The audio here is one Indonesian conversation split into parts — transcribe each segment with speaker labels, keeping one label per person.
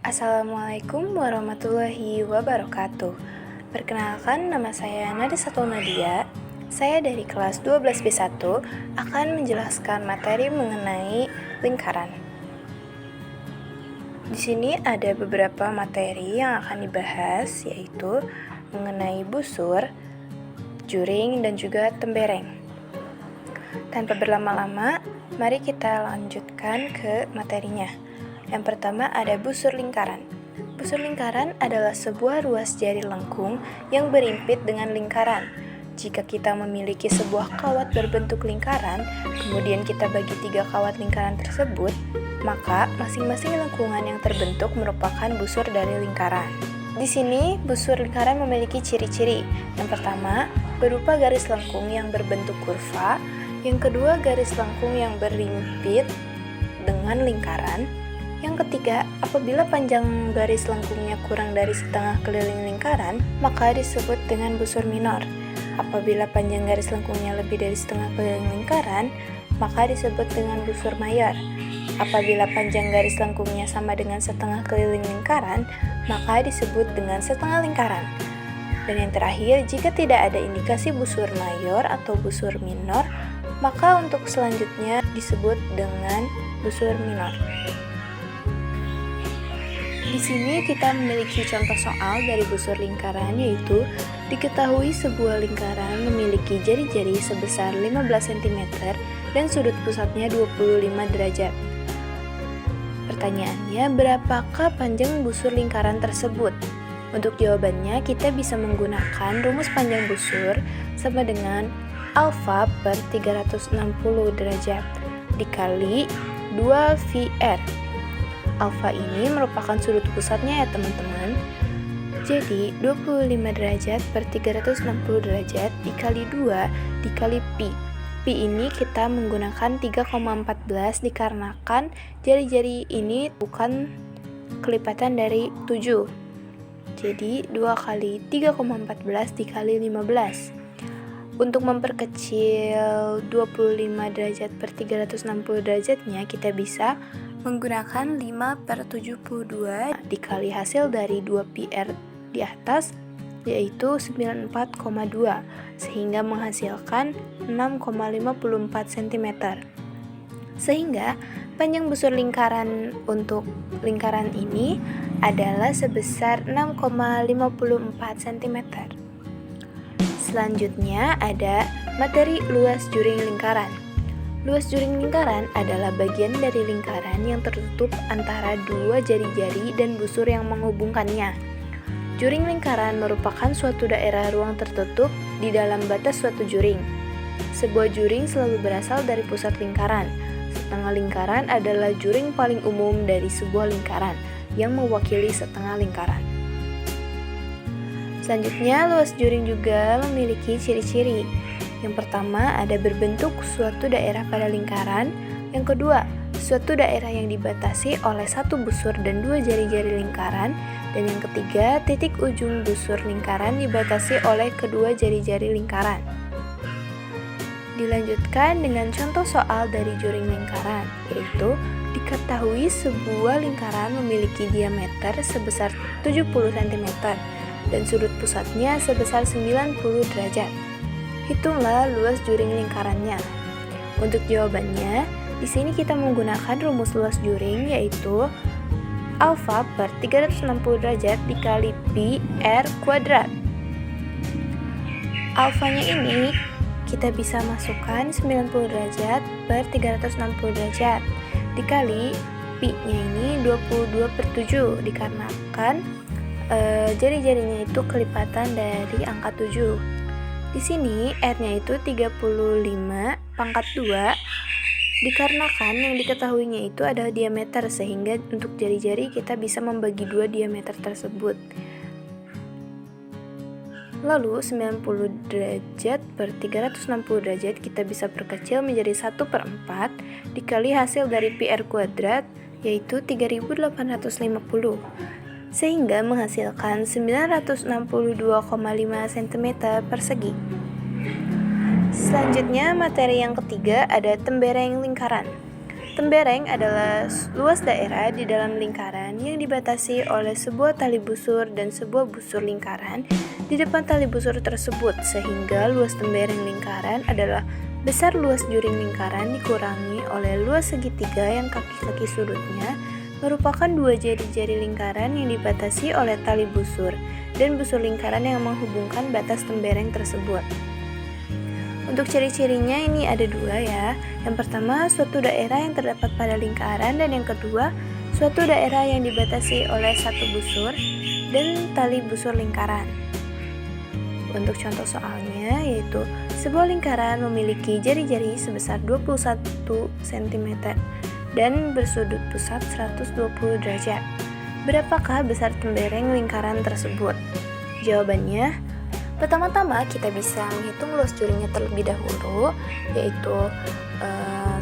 Speaker 1: Assalamualaikum warahmatullahi wabarakatuh. Perkenalkan, nama saya Nada Satul Nadia. Saya dari kelas 12B1 akan menjelaskan materi mengenai lingkaran. Di sini ada beberapa materi yang akan dibahas, yaitu mengenai busur, juring, dan juga tembereng. Tanpa berlama-lama, mari kita lanjutkan ke materinya. Yang pertama ada busur lingkaran. Busur lingkaran adalah sebuah ruas jari lengkung yang berimpit dengan lingkaran. Jika kita memiliki sebuah kawat berbentuk lingkaran, kemudian kita bagi 3 kawat lingkaran tersebut, maka masing-masing lengkungan yang terbentuk merupakan busur dari lingkaran. Di sini, busur lingkaran memiliki ciri-ciri. Yang pertama, berupa garis lengkung yang berbentuk kurva. Yang kedua, garis lengkung yang berimpit dengan lingkaran. Yang ketiga, apabila panjang garis lengkungnya kurang dari setengah keliling lingkaran, maka disebut dengan busur minor. Apabila panjang garis lengkungnya lebih dari setengah keliling lingkaran, maka disebut dengan busur mayor. Apabila panjang garis lengkungnya sama dengan setengah keliling lingkaran, maka disebut dengan setengah lingkaran. Dan yang terakhir, jika tidak ada indikasi busur mayor atau busur minor, maka untuk selanjutnya disebut dengan busur minor. Di sini kita memiliki contoh soal dari busur lingkaran, yaitu diketahui sebuah lingkaran memiliki jari-jari sebesar 15 cm dan sudut pusatnya 25 derajat. Pertanyaannya, berapakah panjang busur lingkaran tersebut? Untuk jawabannya, kita bisa menggunakan rumus panjang busur sama dengan alfa per 360 derajat dikali 2VR. Alfa ini merupakan sudut pusatnya ya teman-teman. Jadi 25 derajat per 360 derajat dikali 2 dikali pi. Pi ini kita menggunakan 3,14 dikarenakan jari-jari ini bukan kelipatan dari 7. Jadi 2 kali 3,14 dikali 15. Untuk memperkecil 25 derajat per 360 derajatnya, kita bisa menggunakan 5 per 72 dikali hasil dari 2πr di atas, yaitu 94,2, sehingga menghasilkan 6,54 cm. Sehingga panjang busur lingkaran untuk lingkaran ini adalah sebesar 6,54 cm. Selanjutnya ada materi luas juring lingkaran. Luas juring lingkaran adalah bagian dari lingkaran yang tertutup antara dua jari-jari dan busur yang menghubungkannya. Juring lingkaran merupakan suatu daerah ruang tertutup di dalam batas suatu juring. Sebuah juring selalu berasal dari pusat lingkaran. Setengah lingkaran adalah juring paling umum dari sebuah lingkaran yang mewakili setengah lingkaran. Selanjutnya, luas juring juga memiliki ciri-ciri. Yang pertama, ada berbentuk suatu daerah pada lingkaran. Yang kedua, suatu daerah yang dibatasi oleh satu busur dan dua jari-jari lingkaran. Dan yang ketiga, titik ujung busur lingkaran dibatasi oleh kedua jari-jari lingkaran. Dilanjutkan dengan contoh soal dari juring lingkaran, yaitu diketahui sebuah lingkaran memiliki diameter sebesar 70 cm dan sudut pusatnya sebesar 90 derajat. Hitunglah luas juring lingkarannya. Untuk jawabannya, di sini kita menggunakan rumus luas juring, yaitu alfa per 360 derajat dikali pi r kuadrat. Alfanya ini kita bisa masukkan 90 derajat per 360 derajat dikali pi-nya ini 22 per 7 dikarenakan jari-jarinya itu kelipatan dari angka 7. Di sini R-nya itu 35 pangkat 2 dikarenakan yang diketahuinya itu adalah diameter, sehingga untuk jari-jari kita bisa membagi 2 diameter tersebut. Lalu 90 derajat per 360 derajat kita bisa perkecil menjadi 1 per 4 dikali hasil dari pi r kuadrat, yaitu 3850, sehingga menghasilkan 962,5 cm persegi. Selanjutnya, materi yang ketiga ada tembereng lingkaran. Tembereng adalah luas daerah di dalam lingkaran yang dibatasi oleh sebuah tali busur dan sebuah busur lingkaran di depan tali busur tersebut, sehingga luas tembereng lingkaran adalah besar luas juring lingkaran dikurangi oleh luas segitiga yang kaki-kaki sudutnya merupakan dua jari-jari lingkaran yang dibatasi oleh tali busur dan busur lingkaran yang menghubungkan batas tembereng tersebut. Untuk ciri-cirinya ini ada dua ya. Yang pertama, suatu daerah yang terdapat pada lingkaran, dan yang kedua, suatu daerah yang dibatasi oleh satu busur dan tali busur lingkaran. Untuk contoh soalnya yaitu sebuah lingkaran memiliki jari-jari sebesar 21 cm dan bersudut pusat 120 derajat. Berapakah besar tembereng lingkaran tersebut? Jawabannya, pertama-tama kita bisa menghitung luas juringnya terlebih dahulu, yaitu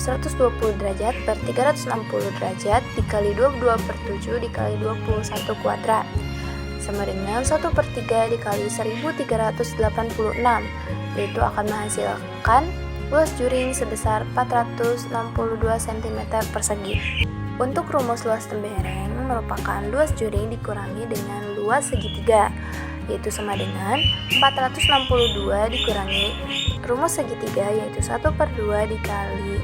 Speaker 1: 120 derajat per 360 derajat dikali 22/7 dikali 21 kuadrat sama dengan 1/3 dikali 1386, yaitu akan menghasilkan luas juring sebesar 462 cm persegi. Untuk rumus luas tembereng merupakan luas juring dikurangi dengan luas segitiga, yaitu sama dengan 462 dikurangi rumus segitiga, yaitu 1/2 dikali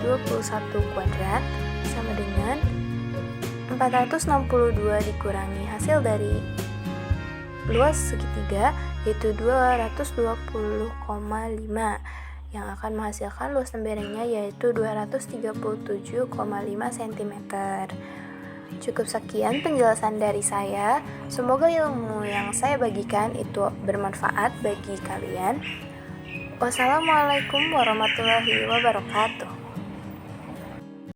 Speaker 1: 21 kuadrat sama dengan 462 dikurangi hasil dari luas segitiga, yaitu 220,5, yang akan menghasilkan luas temberengnya yaitu 237,5 cm. Cukup sekian penjelasan dari saya. Semoga ilmu yang saya bagikan itu bermanfaat bagi kalian. Wassalamualaikum warahmatullahi wabarakatuh.